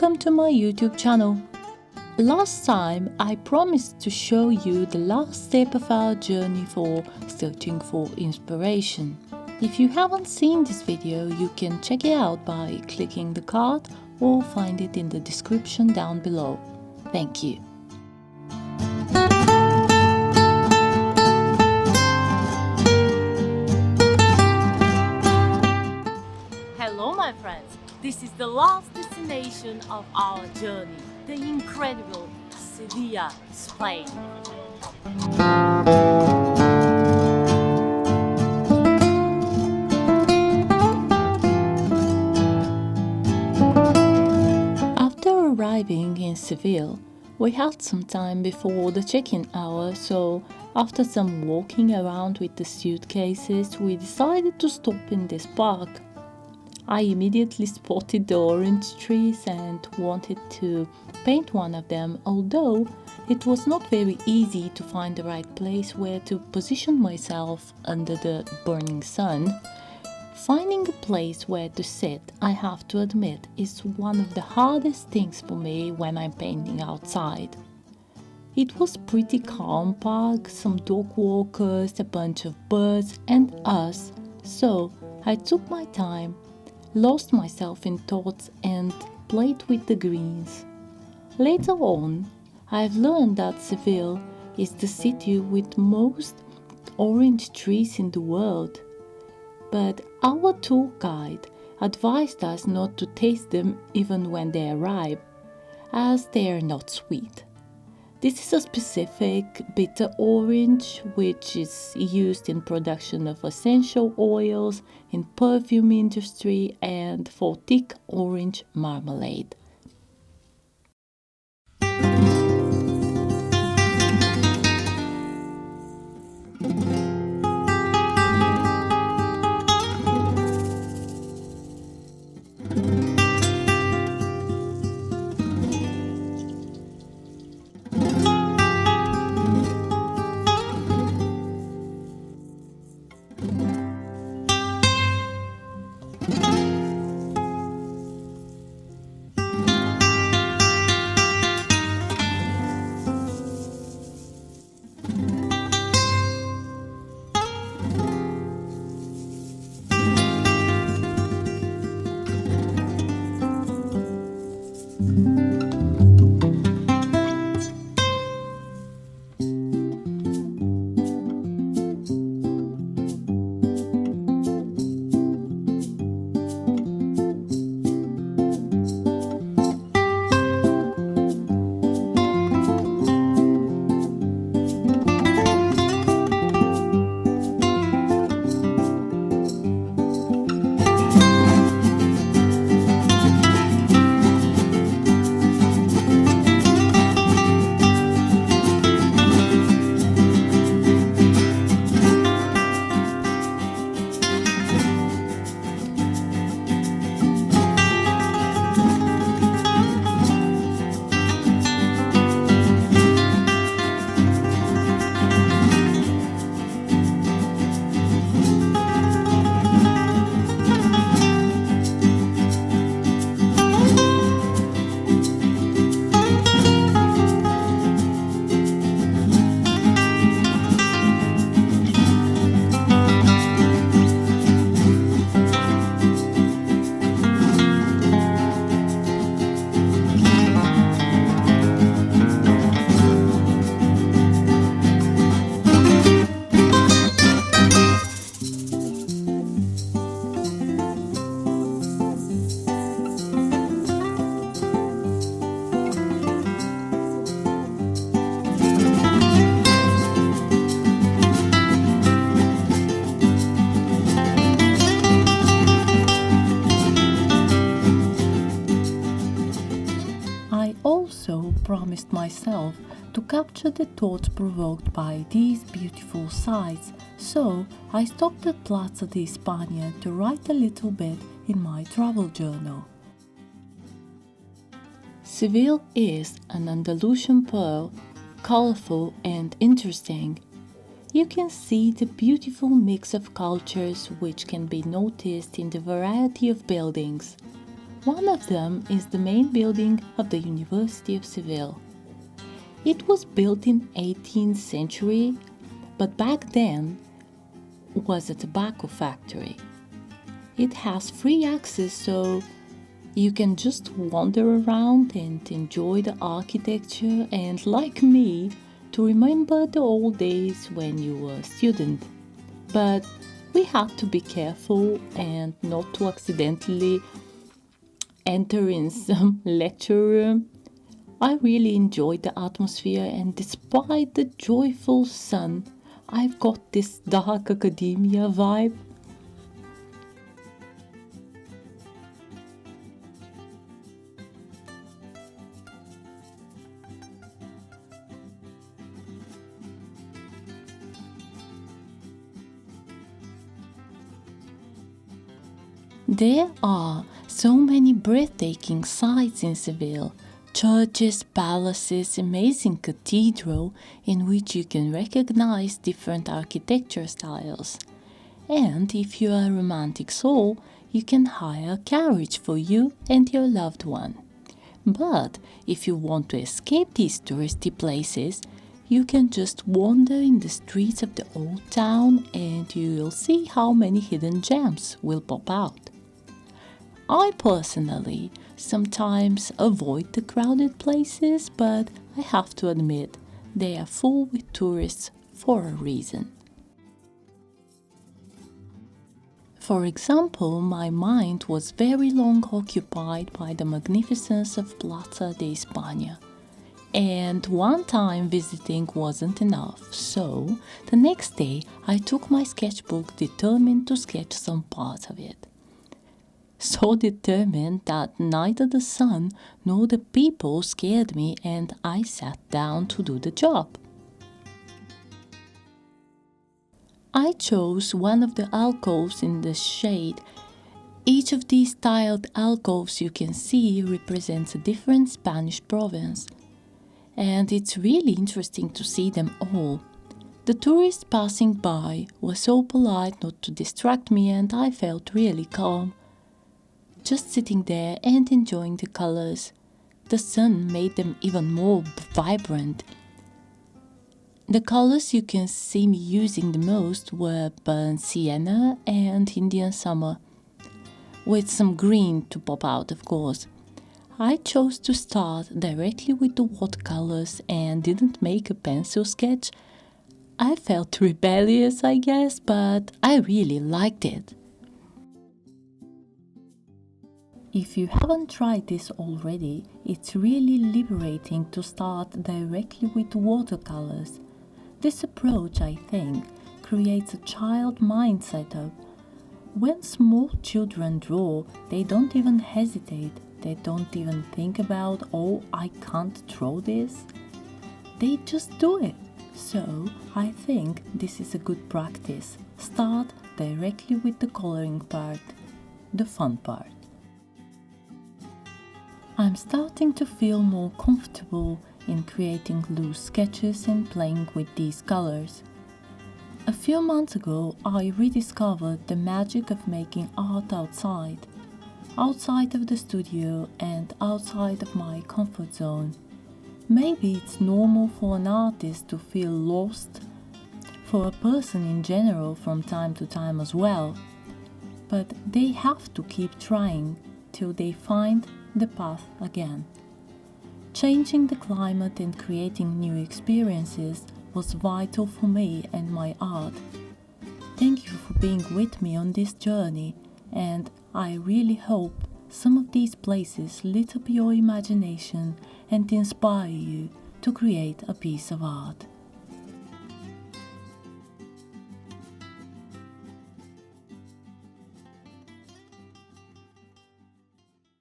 welcome to my YouTube channel. Last time I promised to show you the last step of our journey for searching for inspiration. If you haven't seen this video, you can check it out by clicking the card or find it in the description down below. Thank you. Hello my friends, this is the last destination of our journey, the incredible Seville, Spain. After arriving in Seville, we had some time before the check-in hour, so after some walking around with the suitcases, we decided to stop in this park. I immediately spotted the orange trees and wanted to paint one of them, although it was not very easy to find the right place where to position myself under the burning sun. Finding a place where to sit, I have to admit, is one of the hardest things for me when I'm painting outside. It was pretty calm park, some dog walkers, a bunch of birds and us, so I took my time, lost myself in thoughts and played with the greens. Later on, I've learned that Seville is the city with most orange trees in the world, but our tour guide advised us not to taste them even when they arrive, as they are not sweet. This is a specific bitter orange which is used in production of essential oils, in perfume industry and for thick orange marmalade. Promised myself to capture the thoughts provoked by these beautiful sights, so I stopped at Plaza de España to write a little bit in my travel journal. Seville is an Andalusian pearl, colorful and interesting. You can see the beautiful mix of cultures which can be noticed in the variety of buildings. One of them is the main building of the University of Seville. It was built in 18th century, but back then was a tobacco factory. It has free access, so you can just wander around and enjoy the architecture and, like me, to remember the old days when you were a student. But we had to be careful and not to accidentally enter in some lecture room. I really enjoyed the atmosphere, and despite the joyful sun, I've got this dark academia vibe. There are so many breathtaking sights in Seville. Churches, palaces, amazing cathedral in which you can recognize different architecture styles. And if you are a romantic soul, you can hire a carriage for you and your loved one. But if you want to escape these touristy places, you can just wander in the streets of the old town and you'll see how many hidden gems will pop out. I personally sometimes avoid the crowded places, but I have to admit they are full with tourists for a reason. For example, my mind was very long occupied by the magnificence of Plaza de España. And one time visiting wasn't enough, so the next day I took my sketchbook determined to sketch some part of it. So determined that neither the sun nor the people scared me, and I sat down to do the job. I chose one of the alcoves in the shade. Each of these tiled alcoves you can see represents a different Spanish province, and it's really interesting to see them all. The tourists passing by were so polite not to distract me, and I felt really calm. Just sitting there and enjoying the colors. The sun made them even more vibrant. The colors you can see me using the most were burnt sienna and Indian summer, with some green to pop out, of course. I chose to start directly with the watercolors and didn't make a pencil sketch. I felt rebellious, I guess, but I really liked it. If you haven't tried this already, it's really liberating to start directly with watercolors. This approach, I think, creates a child mind setup. When small children draw, they don't even hesitate. They don't even think about, oh, I can't draw this. They just do it. So, I think this is a good practice. Start directly with the coloring part, the fun part. I'm starting to feel more comfortable in creating loose sketches and playing with these colors. A few months ago, I rediscovered the magic of making art outside of the studio and outside of my comfort zone. Maybe it's normal for an artist to feel lost, for a person in general from time to time as well, but they have to keep trying till they find the path again. Changing the climate and creating new experiences was vital for me and my art. Thank you for being with me on this journey, and I really hope some of these places lit up your imagination and inspire you to create a piece of art.